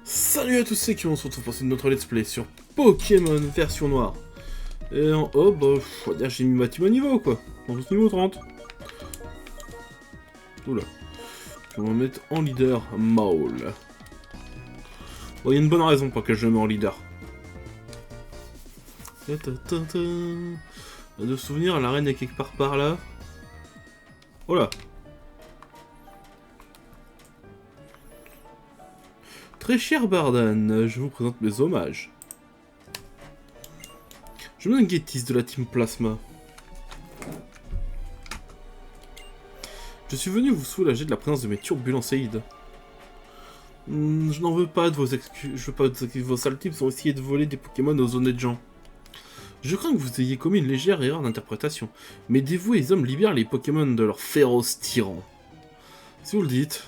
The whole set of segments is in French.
Salut à tous ceux qui on se retrouve pour notre let's play sur Pokémon version noire. Et en haut, bah, on va dire j'ai mis ma team au niveau quoi. On est niveau 30. Oula. Je vais me mettre en leader Maul. Bon, il y a une bonne raison pour laquelle je le mets en leader. De souvenir, la reine est quelque part par là. Oh là. Très cher Bardan, je vous présente mes hommages. Je me donne Getis de la team Plasma. Je suis venu vous soulager de la présence de mes turbulents séides. Je n'en veux pas de vos excuses. Je veux pas que vos sales types ont essayé de voler des Pokémon aux honnêtes gens. Je crains que vous ayez commis une légère erreur d'interprétation. Mes dévoués hommes libèrent les Pokémon de leurs féroces tyrans. Si vous le dites.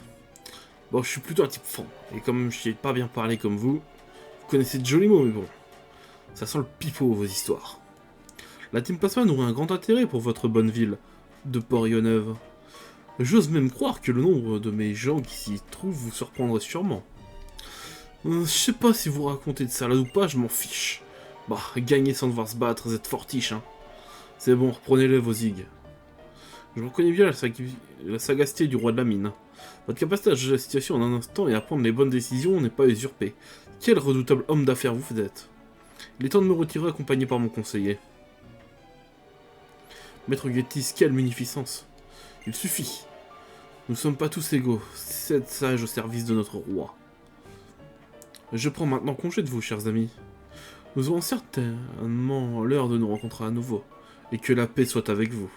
Bon, je suis plutôt un type franc. Et comme je sais pas bien parler comme vous connaissez de jolis mots, mais bon. Ça sent le pipeau, vos histoires. La team Plasma aurait un grand intérêt pour votre bonne ville de Port-Neuve. J'ose même croire que le nombre de mes gens qui s'y trouvent vous surprendrait sûrement. Je sais pas si vous racontez de salade ou pas, je m'en fiche. Bah, gagner sans devoir se battre, vous êtes fortiche, hein. C'est bon, reprenez-le, vos zig. Je reconnais bien la sagacité du roi de la mine. Votre capacité à gérer la situation en un instant et à prendre les bonnes décisions n'est pas usurpée. Quel redoutable homme d'affaires vous êtes. Il est temps de me retirer accompagné par mon conseiller. Maître Getis, quelle munificence. Il suffit. Nous ne sommes pas tous égaux. 7 sages au service de notre roi. Je prends maintenant congé de vous, chers amis. Nous aurons certainement l'heure de nous rencontrer à nouveau. Et que la paix soit avec vous.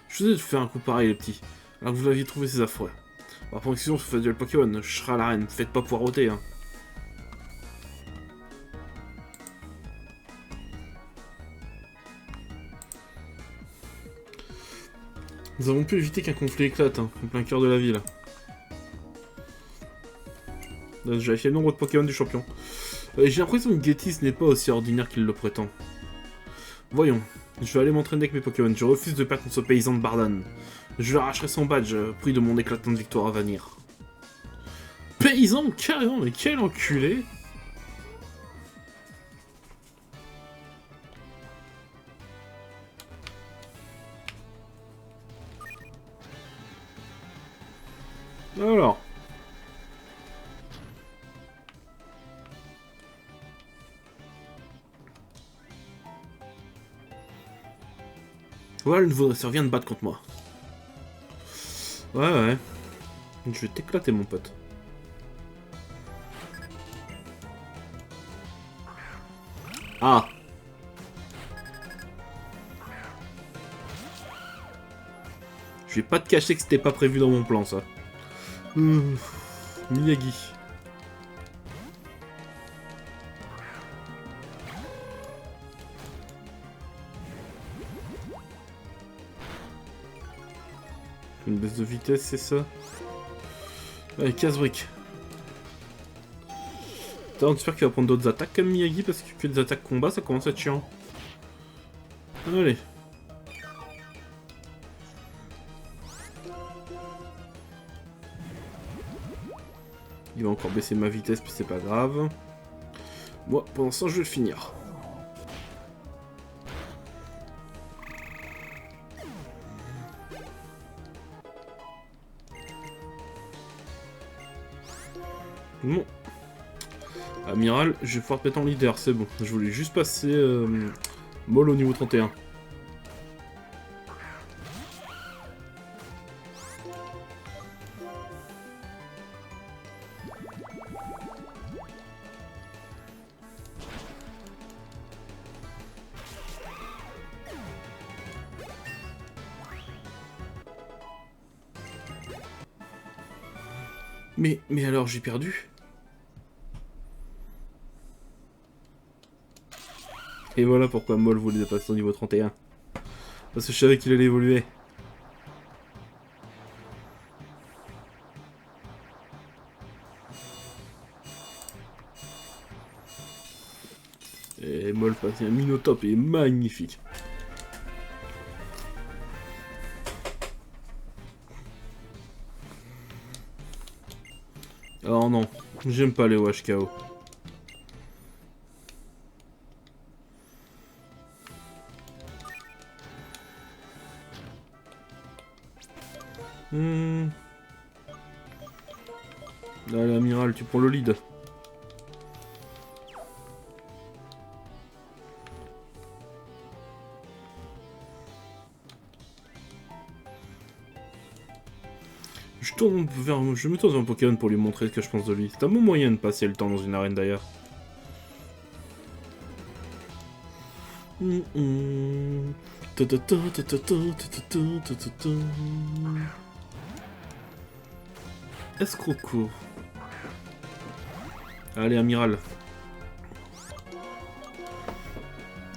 Je vous ai fait un coup pareil, les petits. Alors que vous l'aviez trouvé, ces affreux. Par connexion, vous faites duel Pokémon. Je serai à la reine. Faites pas poireauter, hein. Nous avons pu éviter qu'un conflit éclate, hein, en plein cœur de la ville. J'ai vérifié le nombre de Pokémon du champion. J'ai l'impression que Getis n'est pas aussi ordinaire qu'il le prétend. Voyons, je vais aller m'entraîner avec mes Pokémon. Je refuse de perdre contre ce paysan de Bardan. Je lui arracherai son badge, prix de mon éclatante victoire à venir. Paysan, carrément, mais quel enculé! Alors. Voilà, le nouveau dresseur vient de battre contre moi. Ouais. Je vais t'éclater, mon pote. Ah! Je vais pas te cacher que c'était pas prévu dans mon plan, ça. Miyagi. Une baisse de vitesse, c'est ça? Allez, casse-brique. J'espère qu'il va prendre d'autres attaques comme Miyagi, parce que des attaques combat, ça commence à être chiant. Allez. Il va encore baisser ma vitesse, puis c'est pas grave. Moi, pendant ce temps, je vais le finir. Bon. Amiral, je vais pouvoir te mettre en leader, c'est bon. Je voulais juste passer Moll au niveau 31. Mais alors, j'ai perdu? Et voilà pourquoi Moll voulait passer au niveau 31. Parce que je savais qu'il allait évoluer. Et Moll passe un Minotop est magnifique. Oh non, j'aime pas les wash KO. Allez, amiral, tu prends le lead. Je me tourne vers un Pokémon pour lui montrer ce que je pense de lui. C'est un bon moyen de passer le temps dans une arène d'ailleurs. Escroco. Allez, amiral.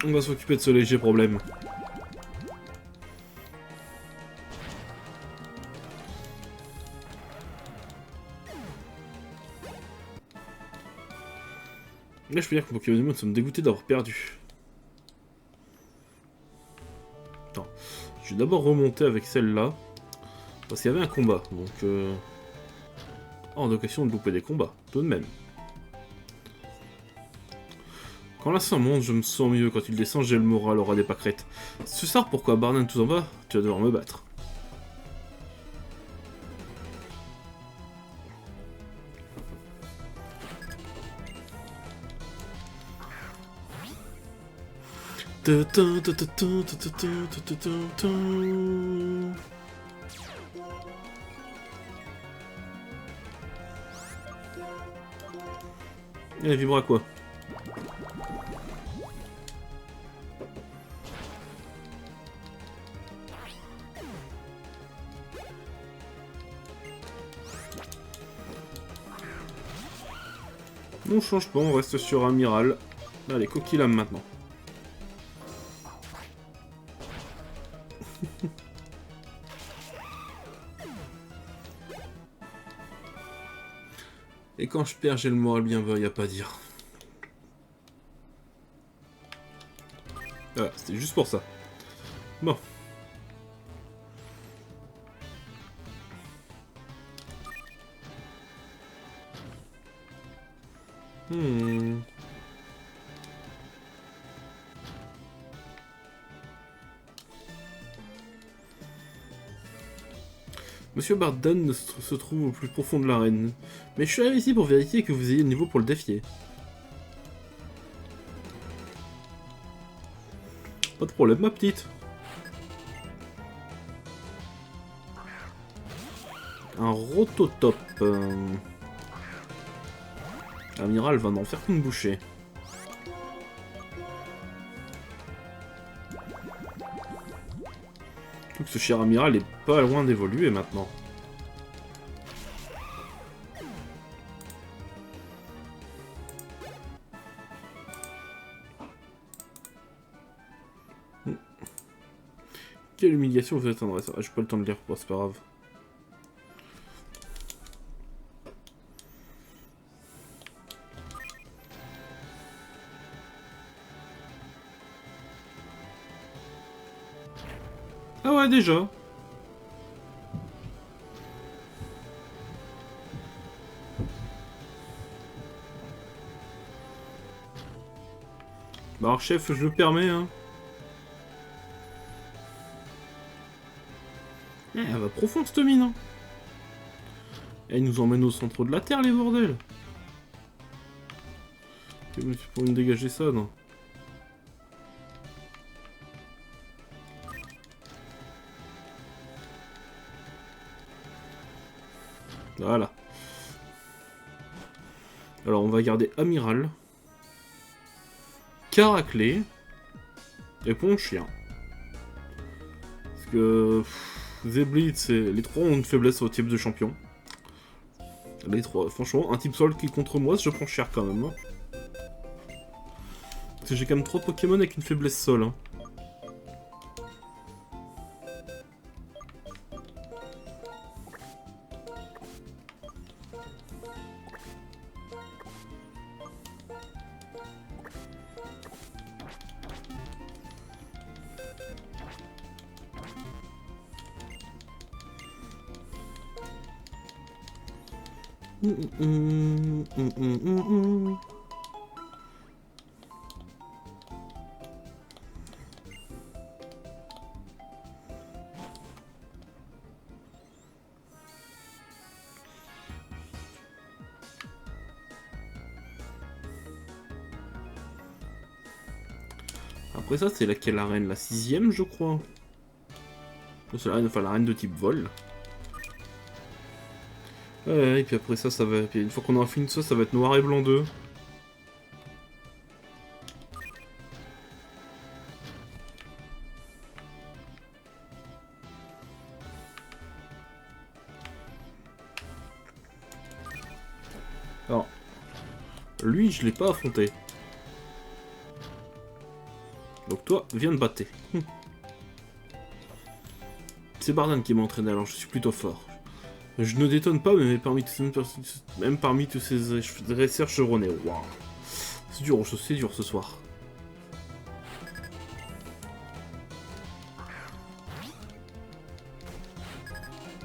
On va s'occuper de ce léger problème. Là, je peux dire que Pokémon Mode sont dégoûtés d'avoir perdu. Attends. Je vais d'abord remonter avec celle-là. Parce qu'il y avait un combat. Donc, hors de question de louper des combats. Tout de même. Quand la 100 monte, je me sens mieux. Quand il descend, j'ai le moral, aura des pâquerettes. Si tu sais pourquoi Barnan tout en bas, tu vas devoir me battre. Elle vibra quoi? On change pas, on reste sur Amiral. Allez, Coquillame maintenant. Et quand je perds, j'ai le moral bien bas, y a pas à dire. Voilà, c'était juste pour ça. Bon. Monsieur Bardan se trouve au plus profond de l'arène. Mais je suis arrivé ici pour vérifier que vous ayez le niveau pour le défier. Pas de problème, ma petite. Un rototop. Amiral va n'en faire qu'une bouchée. Tout que ce cher amiral est pas loin d'évoluer maintenant. Quelle humiliation vous attendrez ça? J'ai pas le temps de lire, c'est pas grave. Ah ouais, déjà. Bah alors chef, je le permets, hein. Eh, elle va profond cette mine, hein. Elle nous emmène au centre de la Terre, les bordels. Tu peux me dégager ça, non? Voilà. Alors, on va garder Amiral. Caraclé. Et Ponchien. Parce que... Zeblitz, les trois ont une faiblesse au type de champion. Les trois, franchement, un type sol qui contre moi, je prends cher quand même. Hein. Parce que j'ai quand même 3 Pokémon avec une faiblesse sol. Hein. Après ça, c'est laquelle arène? La 6ème, je crois. C'est l'arène, enfin l'arène de type vol. Ouais, et puis après ça, ça va. Puis une fois qu'on aura fini ça, ça va être noir et blanc 2. Alors, lui, je l'ai pas affronté. Donc toi, viens te battre. C'est Bardan qui m'a entraîné, alors je suis plutôt fort. Je ne détonne pas, mais même parmi tous ces dresseurs chevronnés. Waouh. C'est dur ce soir.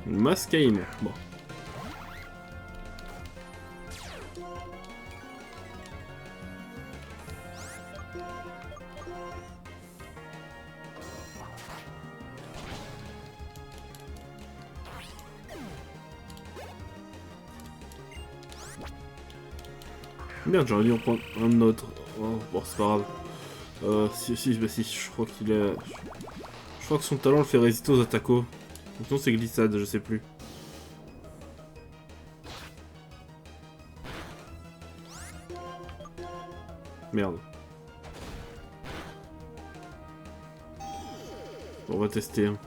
Mascaïmo. Bon. Merde, j'aurais dû en prendre un autre. Oh, bon, c'est pas grave. Si, je crois qu'il est... Je crois que son talent le fait résister aux attaquos. Sinon c'est glissade, je sais plus. Merde. On va tester. Hein.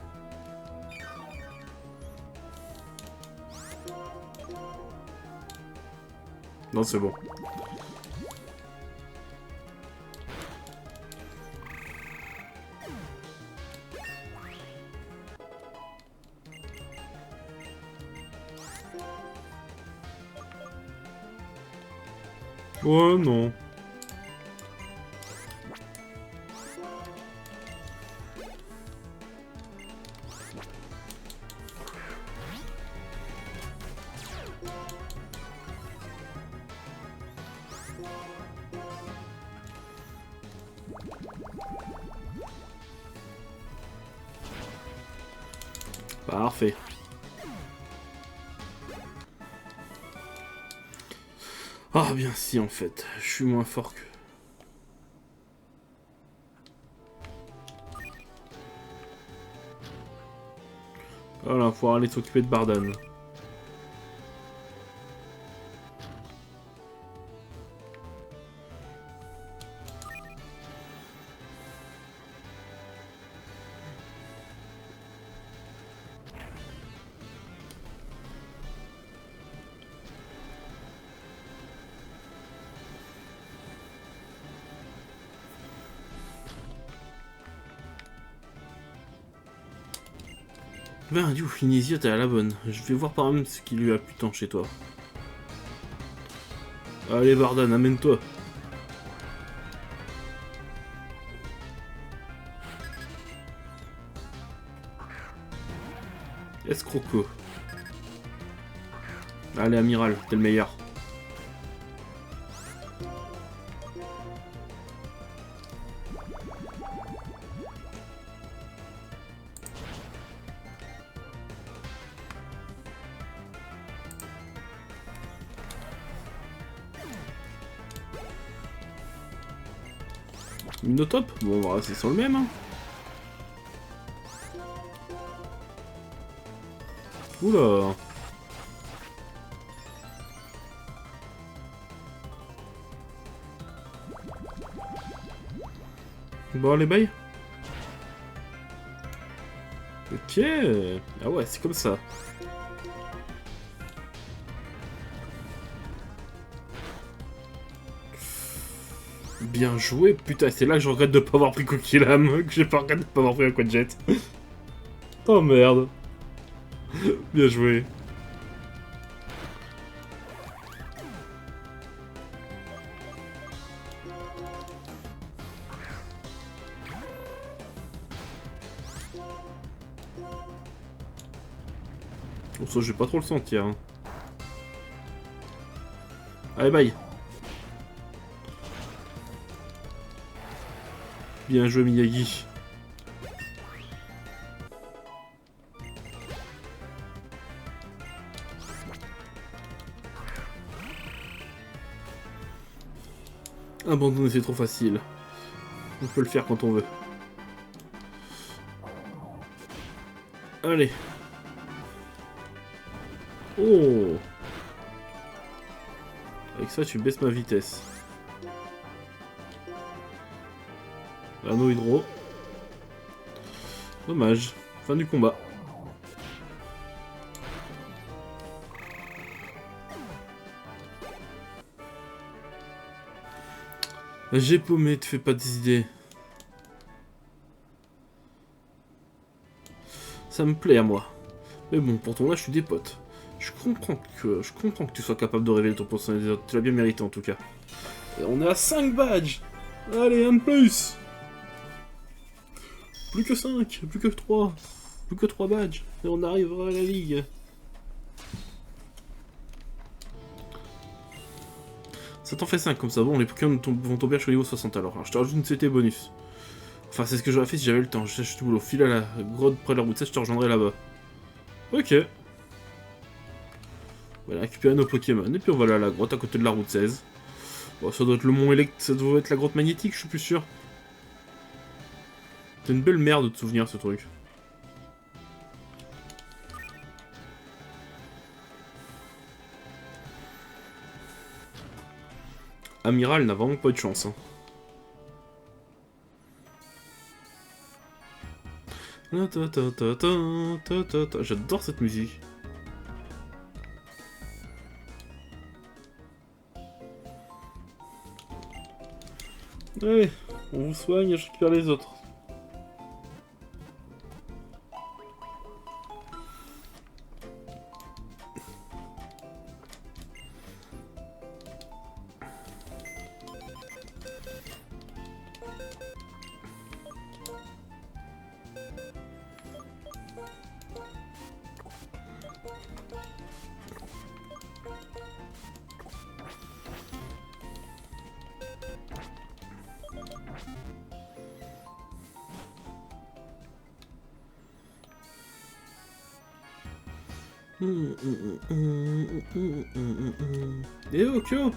Non, c'est bon. Oh non. Parfait. Ah bien si en fait, je suis moins fort que... Voilà, faut aller s'occuper de Bardan. Ben, du Finésia, t'es à la bonne. Je vais voir par même ce qui lui a pu tant chez toi. Allez, Bardan, amène-toi. Escroco. Allez, amiral, t'es le meilleur. Minotop? Bon, voilà, c'est sur le même. Hein. Oula. Bon, les bails. Ok. Ah ouais, c'est comme ça. Bien joué, putain, c'est là que je regrette de pas avoir pris Coquillame, que j'ai pas regretté de pas avoir pris un Quadjet. Oh merde. Bien joué. Bon, ça, je vais pas trop le sentir. Hein. Allez, bye. Bien joué, Miyagi. Abandonner, c'est trop facile. On peut le faire quand on veut. Allez. Oh. Avec ça, tu baisses ma vitesse. Anneau hydro. Dommage. Fin du combat. J'ai paumé, te fais pas des idées. Ça me plaît à moi. Mais bon, pour ton âge, je suis des potes. Je comprends que tu sois capable de révéler ton potentiel des autres. Tu l'as bien mérité en tout cas. Et on est à 5 badges. Allez, un de plus. Plus que 5, plus que 3. Plus que 3 badges. Et on arrivera à la ligue. Ça t'en fait 5 comme ça. Bon, les Pokémon vont tomber jusqu'au niveau 60 alors. Je te rajoute une CT bonus. Enfin, c'est ce que j'aurais fait si j'avais le temps. Je cherche tout boulot. File à la grotte près de la route 16, je te rejoindrai là-bas. Ok. On va récupérer nos Pokémon. Et puis on va aller à la grotte à côté de la route 16. Bon, ça doit être le mont ça doit être la grotte magnétique, je suis plus sûr. C'est une belle merde de souvenir ce truc. Amiral n'a vraiment pas eu de chance. Hein. J'adore cette musique. Allez, on vous soigne et je récupère les autres. Eh oh, Kyo!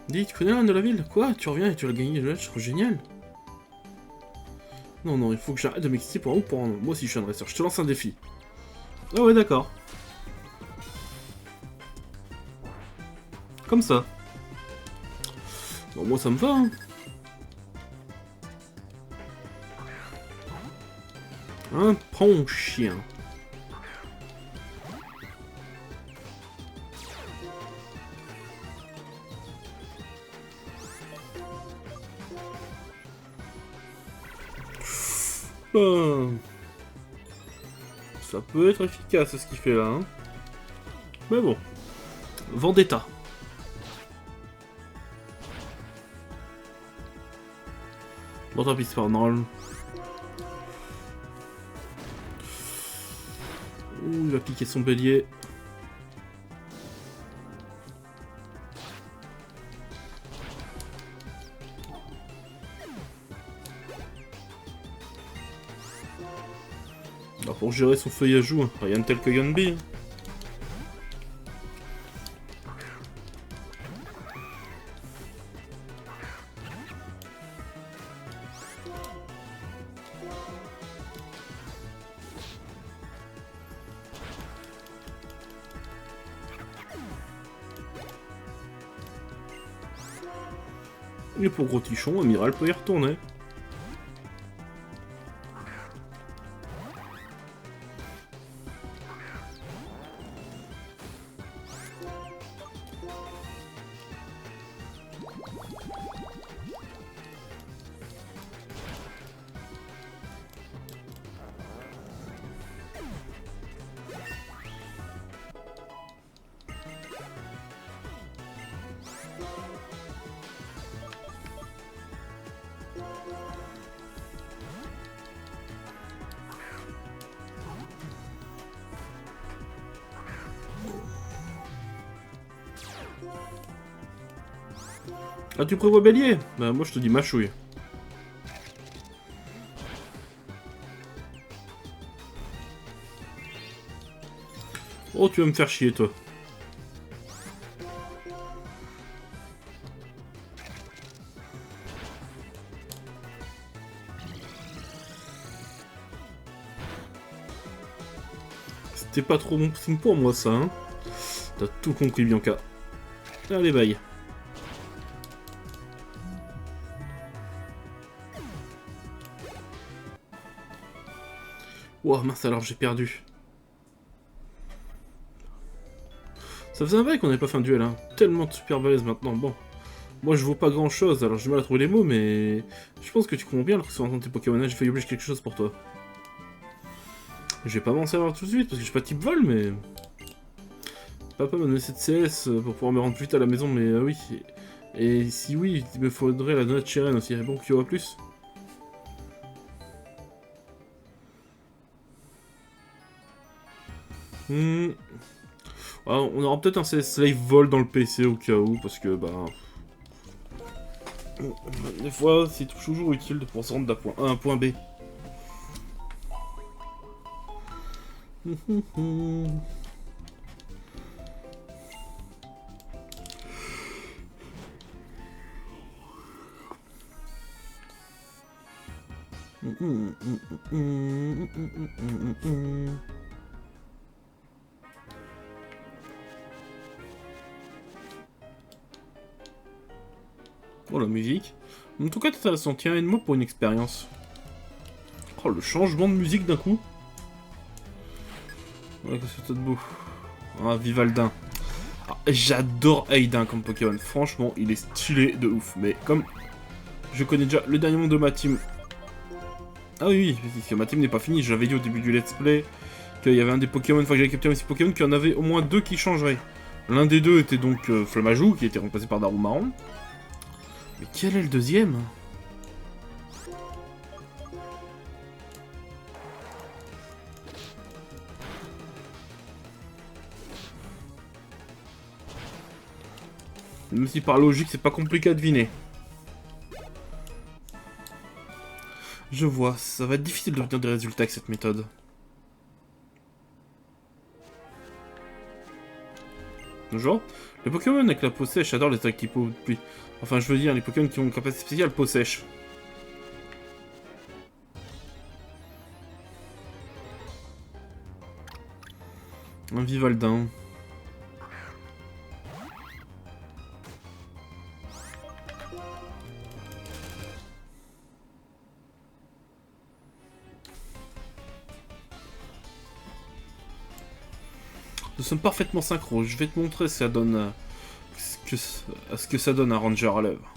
Dis, tu connais l'un de la ville? Quoi? Tu reviens et tu vas gagner le match? C'est trop génial! Non, non, il faut que j'arrête de m'exciter pour un ou pour un non. Moi aussi je suis un dresseur, je te lance un défi. Ah ouais, d'accord. Comme ça. Bon, moi ça me va, hein. Un bon chien. Ça peut être efficace ce qu'il fait là, hein. Mais bon. Vendetta. Bon, tant pis, c'est pas normal. Ouh, il va piquer son bélier. Alors pour gérer son feuillage, hein, rien de tel que Yonbi. Et pour Gros Tichon, Amiral peut y retourner. Ah, tu prévois bélier? Bah, moi je te dis ma chouille. Oh, tu vas me faire chier, toi. C'était pas trop bon signe pour moi, ça, hein. T'as tout compris, Bianca. Allez, bye. Ouah, mince, alors j'ai perdu. Ça faisait un bail qu'on n'avait pas fait un duel, hein. Tellement de super balèze maintenant, bon. Moi, je vaux pas grand chose, alors j'ai du mal à trouver les mots, mais... Je pense que tu comprends bien alors que sur un tes Pokémon, j'ai failli oublier quelque chose pour toi. Je vais pas m'en servir tout de suite, parce que je suis pas type vol, mais... Papa m'a donné cette CS pour pouvoir me rendre plus vite à la maison, mais oui. Et si oui, il me faudrait la note Cheren aussi. Bon, qu'il y aura plus. Alors, on aura peut-être un CS Slave Vol dans le PC au cas où, parce que, bah... Des fois, c'est toujours utile de pouvoir se rendre d'un point A à un point B. Oh, la musique. En tout cas, ça s'en tient une mot pour une expérience. Oh, le changement de musique d'un coup. Ouais, qu'est-ce que t'as de beau? Ah, Vivaldin. Ah, j'adore Aidin comme Pokémon. Franchement, il est stylé de ouf. Mais comme je connais déjà le dernier monde de ma team. Ah oui, parce que ma team n'est pas finie. J'avais dit au début du let's play qu'il y avait un des Pokémon, une fois que j'avais capturé ces Pokémon, qu'il y en avait au moins deux qui changeraient. L'un des deux était donc Flammajou, qui était remplacé par Darumaron. Mais quel est le deuxième? Même si par logique, c'est pas compliqué à deviner. Je vois, ça va être difficile d'obtenir des résultats avec cette méthode. Genre, les Pokémon avec la peau sèche adorent les attaques type eau pluie. Enfin, je veux dire, les Pokémon qui ont une capacité spéciale peau sèche. Un Vivaldin. Nous sommes parfaitement synchro. Je vais te montrer ce que ça donne, ce que ça donne un Ranger à l'œuvre.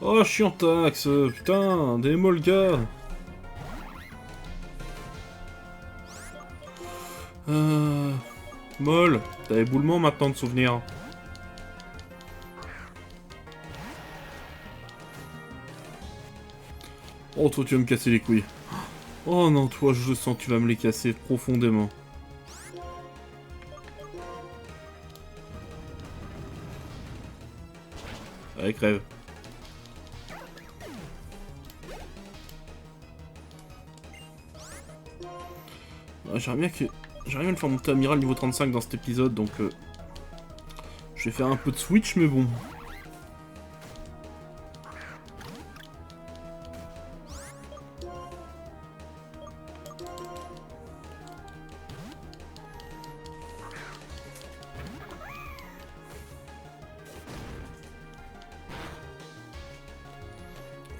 Oh, chiantax, putain, des molgas. Molle, t'as éboulement maintenant de souvenirs. Oh, toi, tu vas me casser les couilles. Oh non, toi, je sens que tu vas me les casser profondément. Allez, crève. J'aimerais bien le faire monter amiral niveau 35 dans cet épisode, donc... je vais faire un peu de switch, mais bon.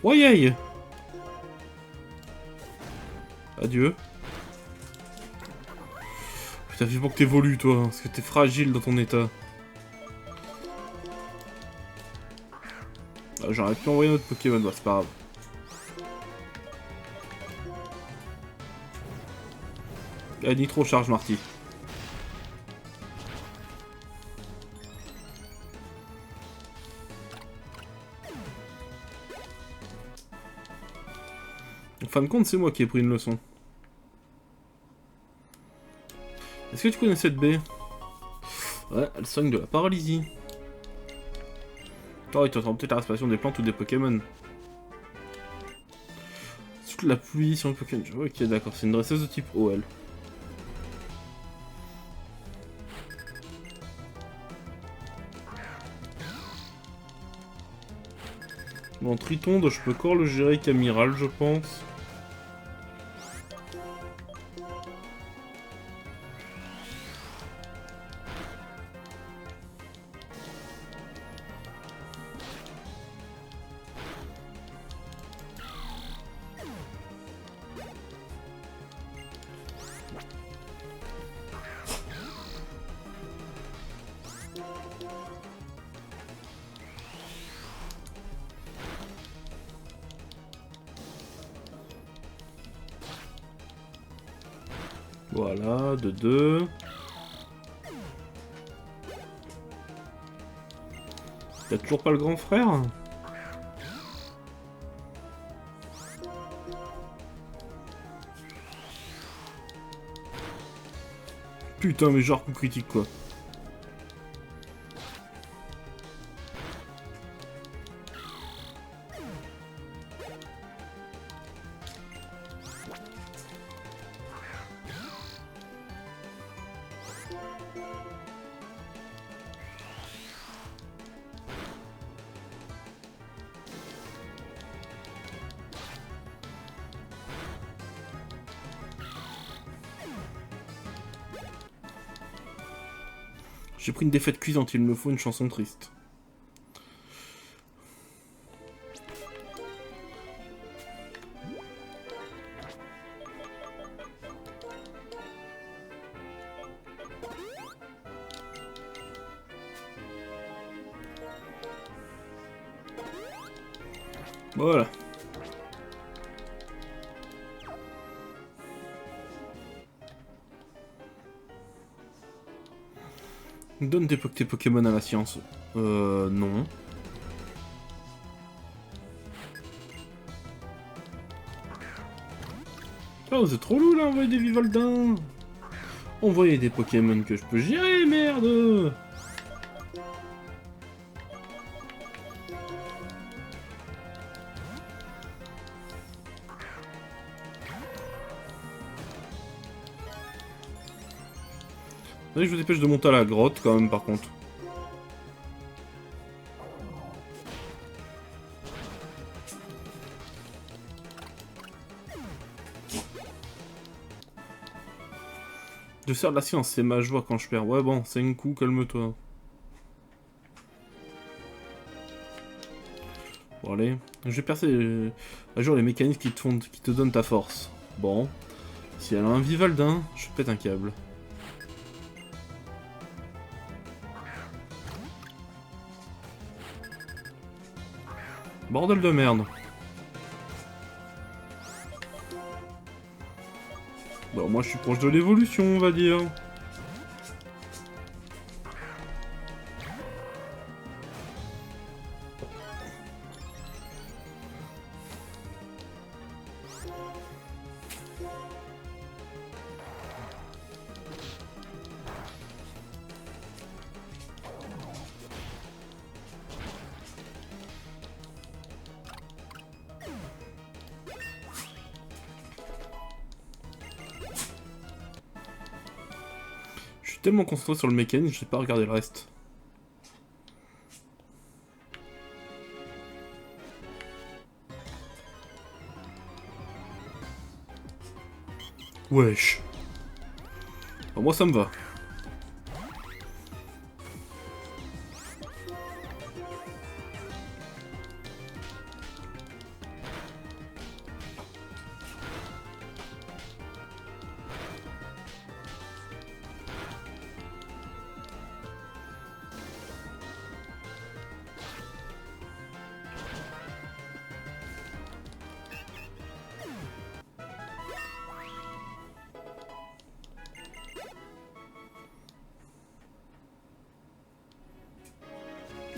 Voyez. Adieu. Putain, fais pour que t'évolues, toi, parce que t'es fragile dans ton état. Ah, j'aurais pu envoyer notre Pokémon, bah, c'est pas grave. Ah, Nitro charge Marty. En fin de compte, c'est moi qui ai pris une leçon. Est-ce que tu connais cette baie? Ouais, elle soigne de la paralysie. Oh, il t'entend peut-être la respiration des plantes ou des Pokémon. Toute la pluie sur le Pokémon. Ok, d'accord, c'est une dresseuse de type OL. Bon, Tritonde, je peux encore le gérer avec Amiral, je pense. Voilà, de 2. T'as toujours pas le grand frère? Putain, mais genre coup critique quoi. J'ai pris une défaite cuisante, il me faut une chanson triste. Voilà. Donne tes Pokémon à la science. Non. Oh, c'est trop lourd là, envoyer des Vivaldins. Envoyer des Pokémon que je peux gérer, merde. Je vous dépêche de monter à la grotte quand même par contre. Je sers de la science, c'est ma joie quand je perds. Ouais bon, c'est un coup, calme-toi. Bon allez, je vais percer à jour les mécanismes qui te donnent ta force. Bon, si elle a un Vivaldin, je pète un câble. Bordel de merde. Bon, moi je suis proche de l'évolution, on va dire. Je suis tellement concentré sur le mécanisme, je n'ai pas regardé le reste. Wesh. Bon, moi ça me va.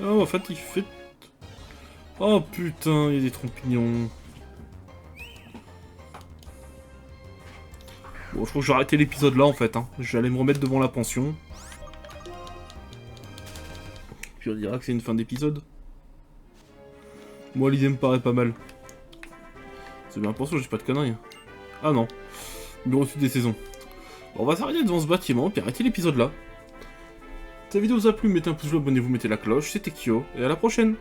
Oh, en fait, il fait... Oh putain, il y a des champignons. Bon, je crois que j'ai arrêté l'épisode là en fait. Hein. J'allais me remettre devant la pension. Puis on dira que c'est une fin d'épisode. Moi, l'idée me paraît pas mal. C'est bien pour ça, j'ai pas de conneries. Ah non. Numéro 8 des saisons. Bon, on va s'arrêter devant ce bâtiment, puis arrêter l'épisode là. Si la vidéo vous a plu, mettez un pouce bleu, abonnez-vous, mettez la cloche. C'était Kyo, et à la prochaine.